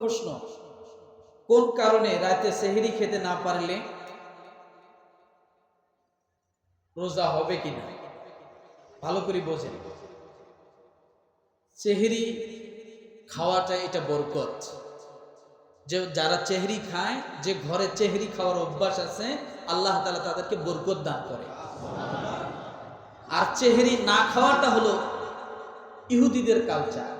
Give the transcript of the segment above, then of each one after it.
প্রশ্ন, কোন কারণে রাতে সেহরি খেতে না পারলে রোজা হবে কিনা? ভালো করে বোঝেন। সেহরি খাওয়াটা এটা বরকত। যে যারা চেহরি খায়, যে ঘরে চেহরি খাওয়ার অভ্যাস আছে, আল্লাহ তাআলা তাদেরকে বরকত দান করে। আর চেহরি না খাওয়াটা হলো ইহুদিদের কালচার।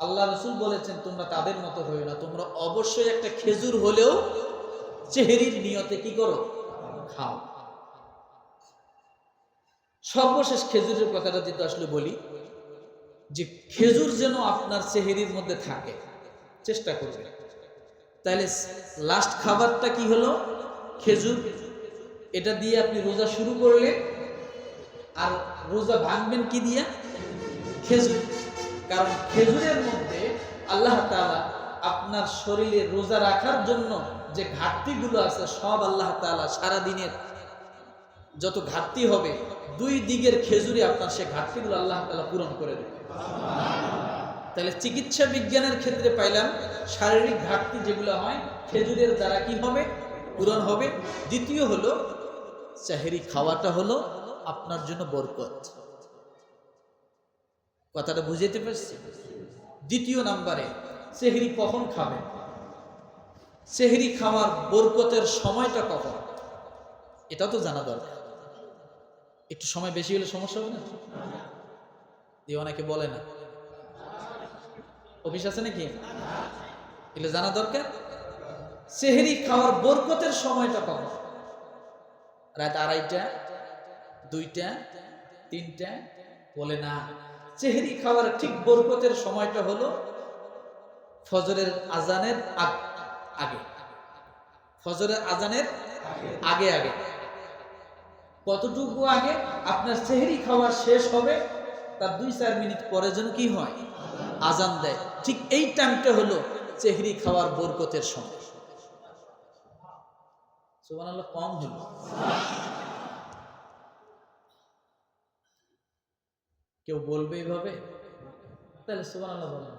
আল্লাহ রাসূল বলেছেন, তোমরা তাদের মতো হইও না, তোমরা অবশ্যই একটা খেজুর হলেও চেহরির নিয়তে কি করো? খাও। সর্বশেষ খেজুরের কথাটা যেটা আসলে বলি, যে খেজুর যেন আপনার সেহরির মধ্যে থাকে, চেষ্টা করবে। তাহলে লাস্ট খাবারটা কি হলো? খেজুর। এটা দিয়ে আপনি রোজা শুরু করলে, আর রোজা ভাঙবেন কি দিয়ে? খেজুর। কারণ খেজুরের মধ্যে আল্লাহ তাআলা আপনার শরীরে রোজা রাখার জন্য যে ঘাটতিগুলো আছে, সব আল্লাহ তাআলা সারাদিনের যত ঘাটতি হবে, দুই দিকের খেজুরে আপনার সে ঘাটতিগুলো আল্লাহ তাআলা পূরণ করে দেবে। তাহলে চিকিৎসা বিজ্ঞানের ক্ষেত্রে পাইলাম, শারীরিক ঘাটতি যেগুলো হয় খেজুরের দ্বারা কি হবে? পূরণ হবে। দ্বিতীয় হলো, সেহরি খাওয়াটা হলো আপনার জন্য বরকত। কথাটা বুঝাইতে পারছি? দ্বিতীয় নাম্বারে, সেহরি কখন খাবেন? সেহরি খাওয়ার বরকতের সময়টা কখন, এটা তো জানা দরকার। একটু সময় বেশি হলে সমস্যা হবে না? অনেকে বলে না, অফিস আছে নাকি, এগুলো জানা দরকার। সেহরি খাওয়ার বরকতের সময়টা কখন? রাত 2:30, 2টা, 3টা? বলে না, সেহরি খাওয়ার ঠিক বরকতের সময়টা হলো ফজরের আজানের আগে। ফজরের আজানের আগে আগে। কতটুকু আগে? আপনার সেহরি খাওয়া শেষ হবে, তার 2-4 মিনিট পরে যেন কি হয়? আজান দেয়। ঠিক এই টাইমটা হলো সেহরি খাওয়ার বরকতের সময়। সুবহানাল্লাহ, কম হলো। কেউ বলবে এইভাবে? তাহলে সুবহানাল্লাহ বলেন।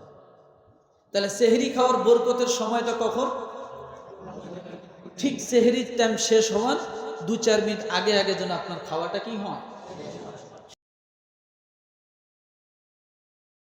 তাহলে সেহরি খাওয়ার বরকতের সময়টা কখন? ঠিক সেহরির টাইম শেষ হওয়ার 2-4 মিনিট আগে আগে যেন আপনার খাওয়াটা কি হয়?